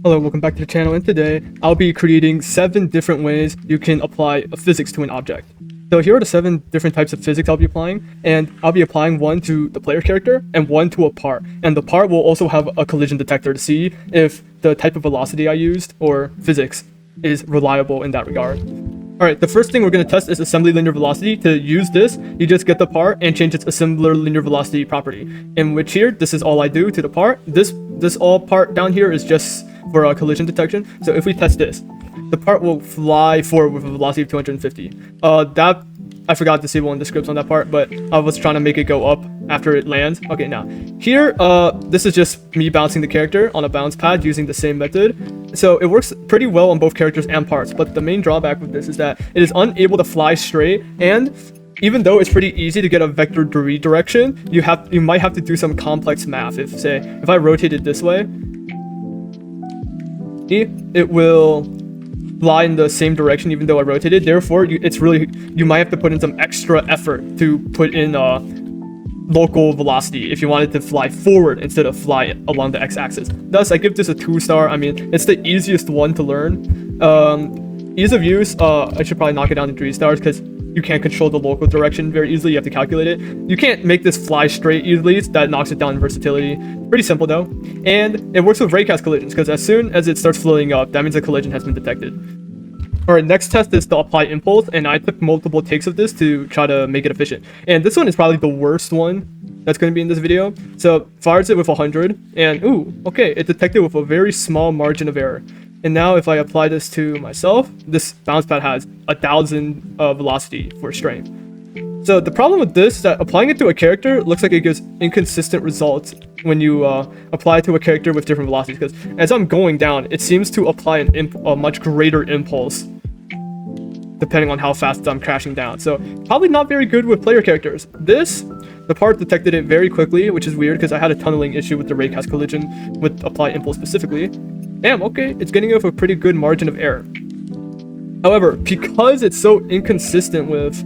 Hello, welcome back to the channel, and today I'll be creating 7 different ways you can apply a physics to an object. So here are the 7 different types of physics I'll be applying, and I'll be applying one to the player character and one to a part. And the part will also have a collision detector to see if the type of velocity I used, or physics, is reliable in that regard. Alright, the first thing we're going to test is AssemblyLinearVelocity. To use this, you just get the part and change its AssemblyLinearVelocity property. In which here, this is all I do to the part. This all part down here is just for collision detection. So if we test this, the part will fly forward with a velocity of 250. That I forgot to disable in the scripts on that part, but I was trying to make it go up after it lands. Okay, now here, this is just me bouncing the character on a bounce pad using the same method. So it works pretty well on both characters and parts, but the main drawback with this is that it is unable to fly straight, and even though it's pretty easy to get a vector redirection, you might have to do some complex math. If I rotate it this way, it will fly in the same direction even though I rotated. Therefore, you might have to put in some extra effort to put in local velocity if you wanted to fly forward instead of fly along the x-axis. Thus, I give this a 2-star. I mean, it's the easiest one to learn. Ease of use, I should probably knock it down to 3 stars because you can't control the local direction very easily. You have to calculate it. You can't make this fly straight easily. That knocks it down in versatility. Pretty simple though. And it works with raycast collisions because as soon as it starts floating up, that means a collision has been detected. Alright, next test is the ApplyImpulse, and I took multiple takes of this to try to make it efficient. And this one is probably the worst one that's going to be in this video. So fires it with 100, and ooh, okay, it detected with a very small margin of error. And now if I apply this to myself, this bounce pad has 1,000 velocity for strength. So the problem with this is that applying it to a character looks like it gives inconsistent results when you apply it to a character with different velocities, because as I'm going down, it seems to apply a much greater impulse depending on how fast I'm crashing down. So probably not very good with player characters. The part detected it very quickly, which is weird because I had a tunneling issue with the raycast collision with ApplyImpulse specifically. Damn, okay, it's getting off a pretty good margin of error. However, because it's so inconsistent with...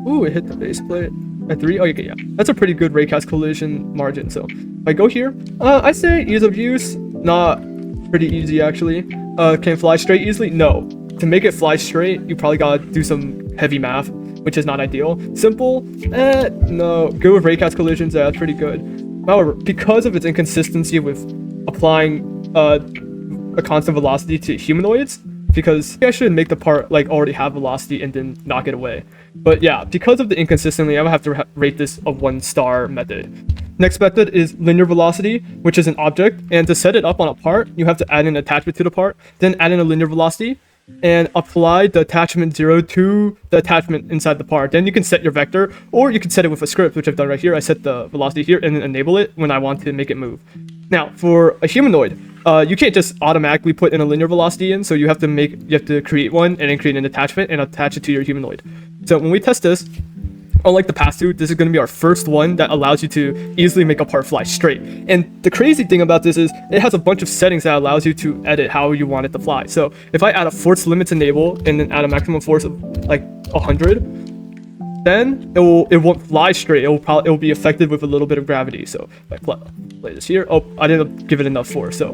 Ooh, it hit the base plate at 3. Oh, okay, yeah. That's a pretty good raycast collision margin. So if I go here, I say ease of use, not pretty easy actually. Can fly straight easily? No. To make it fly straight, you probably gotta do some heavy math, which is not ideal. Simple? No. Good with raycast collisions, that's pretty good. However, because of its inconsistency with applying a constant velocity to humanoids, because I should make the part like already have velocity and then knock it away. But yeah, because of the inconsistency, I would have to rate this a 1-star method. Next method is LinearVelocity, which is an object, and to set it up on a part, you have to add an attachment to the part, then add in a linear velocity, and apply the attachment 0 to the attachment inside the part. Then you can set your vector, or you can set it with a script, which I've done right here. I set the velocity here and then enable it when I want to make it move. Now, for a humanoid, you can't just automatically put in a linear velocity in, so you have to create one and then create an attachment and attach it to your humanoid. So when we test this, unlike the past two, this is going to be our first one that allows you to easily make a part fly straight. And the crazy thing about this is it has a bunch of settings that allows you to edit how you want it to fly. So if I add a force limits enable and then add a maximum force of like 100, then it won't fly straight. It will be affected with a little bit of gravity. So if I play this here, oh, I didn't give it enough force. So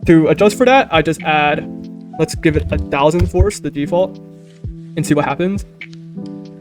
to adjust for that, I just add, let's give it 1,000 force, the default, and see what happens.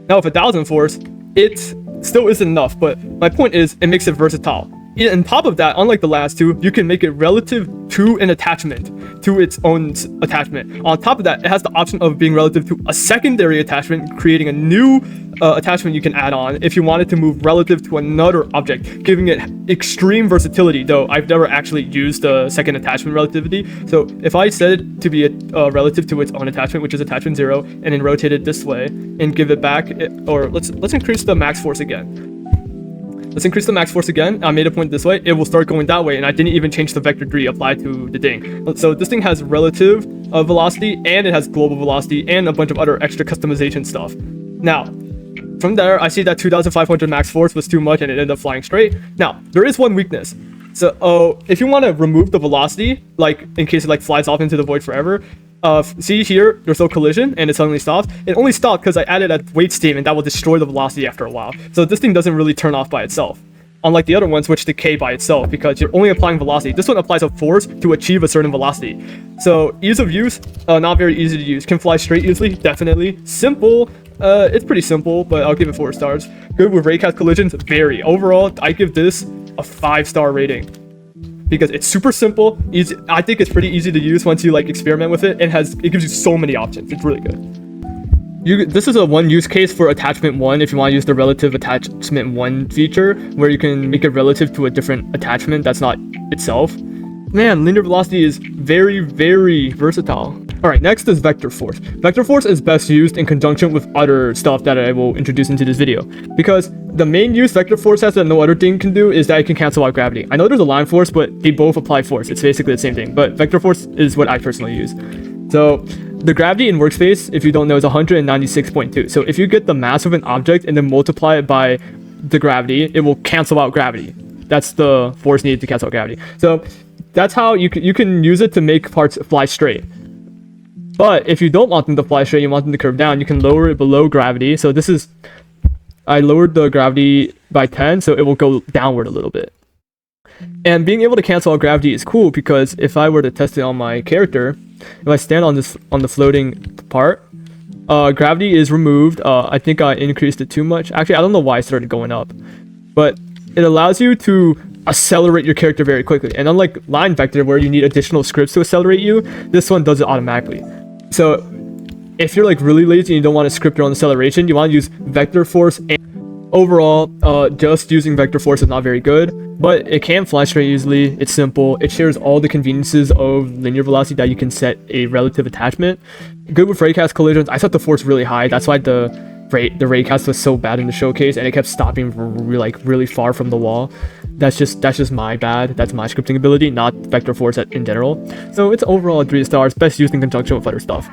Now with 1,000 force, it still isn't enough, but my point is it makes it versatile. On top of that, unlike the last two, you can make it relative to an attachment, to its own attachment. On top of that, it has the option of being relative to a secondary attachment, creating a new attachment you can add on if you wanted to move relative to another object, giving it extreme versatility, though I've never actually used the second attachment relativity. So if I set it to be relative to its own attachment, which is attachment 0, and then rotate it this way and give it back, or let's increase the max force again. Let's increase the max force again. I made it point this way. It will start going that way, and I didn't even change the vector 3 applied to the thing. So this thing has relative velocity, and it has global velocity, and a bunch of other extra customization stuff. Now, from there, I see that 2,500 max force was too much, and it ended up flying straight. Now, there is one weakness. So if you want to remove the velocity, like in case it like flies off into the void forever, see here, there's no collision and it suddenly stops. It only stopped because I added a wait statement that will destroy the velocity after a while. So this thing doesn't really turn off by itself. unlike the other ones, which decay by itself because you're only applying velocity. This one applies a force to achieve a certain velocity. So ease of use, not very easy to use. Can fly straight easily, definitely. Simple, it's pretty simple, but I'll give it 4 stars. Good with raycast collisions, very. Overall, I give this a 5-star rating because it's super simple. Easy. I think it's pretty easy to use once you like experiment with it. It gives you so many options. It's really good. This is a one use case for attachment 1 if you want to use the relative attachment 1 feature where you can make it relative to a different attachment that's not itself. Man, linear velocity is very, very versatile. Alright, next is VectorForce. VectorForce is best used in conjunction with other stuff that I will introduce into this video. Because the main use VectorForce has that no other thing can do is that it can cancel out gravity. I know there's a line force, but they both apply force. It's basically the same thing. But VectorForce is what I personally use. So the gravity in workspace, if you don't know, is 196.2. So if you get the mass of an object and then multiply it by the gravity, it will cancel out gravity. That's the force needed to cancel out gravity. So that's how you can use it to make parts fly straight. But if you don't want them to fly straight, you want them to curve down, you can lower it below gravity. So I lowered the gravity by 10, so it will go downward a little bit. And being able to cancel out gravity is cool because if I were to test it on my character, if I stand on the floating part, gravity is removed. I think I increased it too much. Actually, I don't know why it started going up, but it allows you to accelerate your character very quickly. And unlike line vector where you need additional scripts to accelerate you, this one does it automatically. So if you're like really lazy and you don't want to script your own acceleration, you want to use VectorForce. And overall, just using VectorForce is not very good, but it can fly straight easily. It's simple. It shares all the conveniences of linear velocity that you can set a relative attachment. Good with raycast collisions. I set the force really high. That's why the raycast was so bad in the showcase, and it kept stopping really far from the wall. That's just my bad. That's my scripting ability, not VectorForce in general. So it's overall 3 stars, best used in conjunction with other stuff.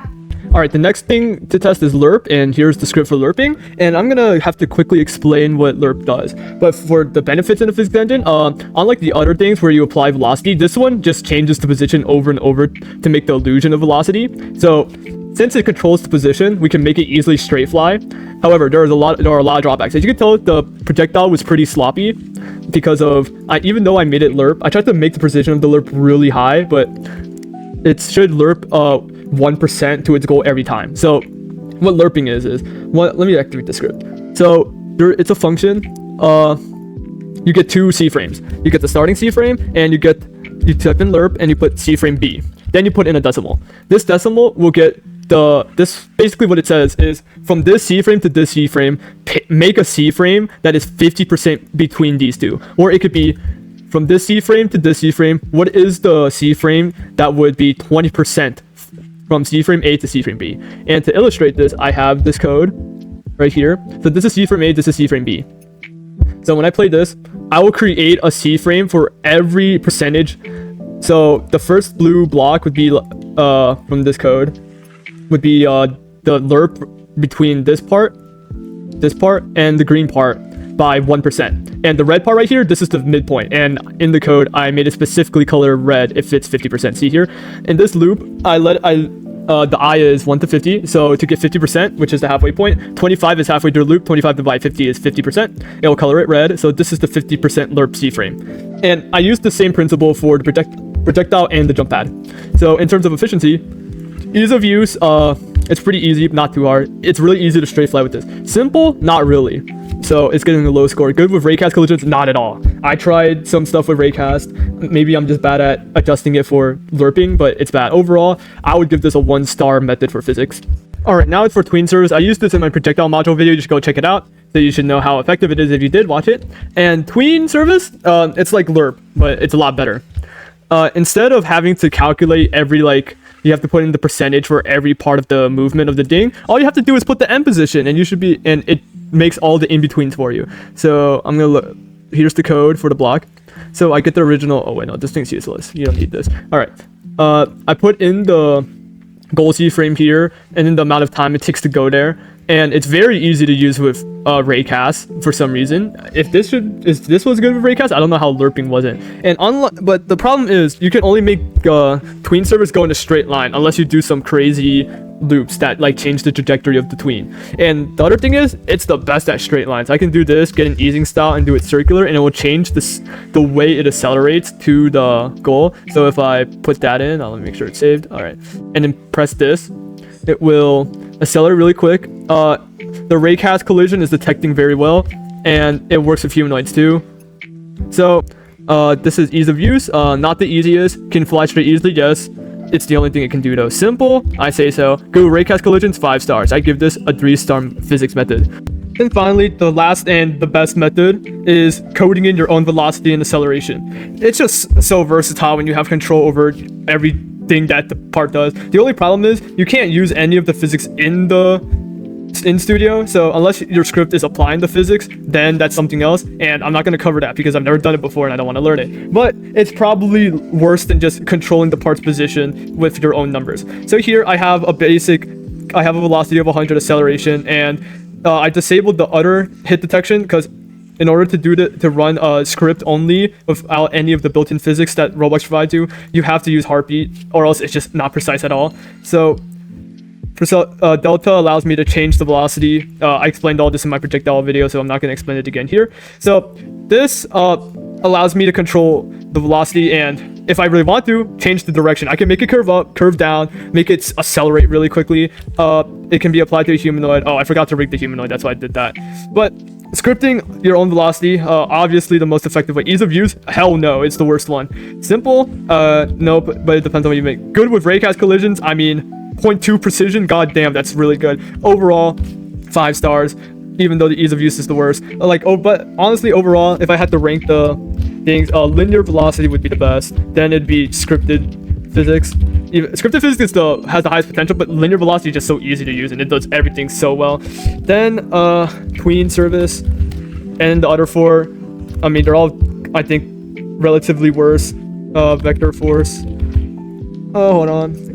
Alright, the next thing to test is Lerp, and here's the script for lerping, and I'm gonna have to quickly explain what Lerp does. But for the benefits in the physics engine, unlike the other things where you apply velocity, this one just changes the position over and over to make the illusion of velocity. So since it controls the position, we can make it easily straight fly. However, there are a lot of drawbacks. As you can tell, the projectile was pretty sloppy because of even though I made it Lerp, I tried to make the precision of the Lerp really high, but it should Lerp 1% to its goal every time. So what lerping is let me activate the script. So it's a function. You get 2 C frames. You get the starting C frame, and you type in Lerp and you put C frame B. Then you put in a decimal. This decimal will get this basically what it says is from this C frame to this C frame, make a C frame that is 50% between these two. Or it could be from this C frame to this C frame, what is the C frame that would be 20% from C frame A to C frame B? And to illustrate this, I have this code right here. So this is C frame A, this is C frame B. So when I play this, I will create a C frame for every percentage. So the first blue block would be from this code would be the Lerp between this part, and the green part by 1%. And the red part right here, this is the midpoint. And in the code, I made it specifically color red if it's 50%. See here? In this loop, the I is 1 to 50. So to get 50%, which is the halfway point, 25 is halfway through the loop. 25 divided by 50 is 50%. It will color it red. So this is the 50% Lerp C frame. And I used the same principle for the projectile and the jump pad. So in terms of efficiency, ease of use, it's pretty easy, not too hard. It's really easy to straight fly with this. Simple, not really. So it's getting a low score. Good with raycast collisions, not at all. I tried some stuff with raycast. Maybe I'm just bad at adjusting it for lerping, but it's bad. Overall, I would give this a 1-star method for physics. Alright, now it's for TweenService. I used this in my projectile module video. Just go check it out. So you should know how effective it is if you did watch it. And TweenService, it's like Lerp, but it's a lot better. Instead of having to calculate every you have to put in the percentage for every part of the movement of the ding, all you have to do is put the end position, and it makes all the in-betweens for you. So I'm gonna look. Here's the code for the block. So I get the original. Oh wait, no, this thing's useless. You don't need this. All right. I put in the goal C frame here, and then the amount of time it takes to go there. and it's very easy to use with raycast for some reason. If this was good with raycast, I don't know how lerping wasn't. And but the problem is you can only make TweenService go in a straight line unless you do some crazy loops that like change the trajectory of the tween. And the other thing is, it's the best at straight lines. I can do this, get an easing style, and do it circular, and it will change the way it accelerates to the goal. So if I put that in, let me make sure it's saved. All right, and then press this, it will accelerate really quick. The raycast collision is detecting very well, and it works with humanoids too. So this is ease of use. Not the easiest. Can fly straight easily, yes. It's the only thing it can do though. Simple, I say so. Go raycast collisions, 5 stars. I give this a 3-star physics method. And finally, the last and the best method is coding in your own velocity and acceleration. It's just so versatile when you have control over everything that the part does. The only problem is you can't use any of the physics in Studio, so unless your script is applying the physics, then that's something else, and I'm not going to cover that because I've never done it before and I don't want to learn it. But it's probably worse than just controlling the part's position with your own numbers. So here I have a velocity of 100 acceleration, and I disabled the other hit detection because in order to run a script only without any of the built-in physics that Roblox provides you have to use heartbeat, or else it's just not precise at all. So delta allows me to change the velocity. I explained all this in my projectile video, so I'm not going to explain it again here. So this allows me to control the velocity, and if I really want to, change the direction. I can make it curve up, curve down, make it accelerate really quickly. It can be applied to a humanoid. Oh, I forgot to rig the humanoid, that's why I did that. But scripting your own velocity, obviously the most effective way. Ease of use, hell no, it's the worst one. Simple, no, but it depends on what you make. Good with raycast collisions, I mean, 0.2 precision, god damn, that's really good. Overall, 5 stars, even though the ease of use is the worst. But honestly, overall, if I had to rank the things, linear velocity would be the best. Then it'd be scripted physics. Scripted physics has the highest potential, but linear velocity is just so easy to use and it does everything so well. Then TweenService and the other 4, I mean, they're all, I think, relatively worse. VectorForce. Oh, hold on.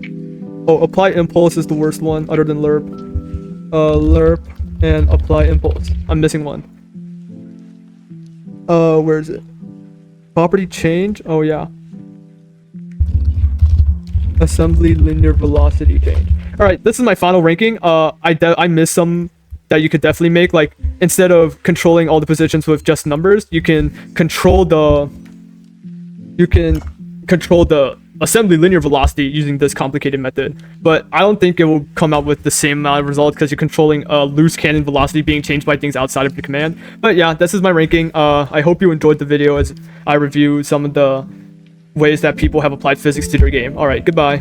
Oh, ApplyImpulse is the worst one, other than Lerp. Lerp and ApplyImpulse. I'm missing one. Where is it? Property change? Oh, yeah. AssemblyLinearVelocity change. Alright, this is my final ranking. I missed some that you could definitely make. Like, instead of controlling all the positions with just numbers, you can control the AssemblyLinearVelocity using this complicated method, but I don't think it will come out with the same amount of results because you're controlling a loose cannon velocity being changed by things outside of the command. But yeah, this is my ranking. I hope you enjoyed the video as I review some of the ways that people have applied physics to their game. Alright, goodbye.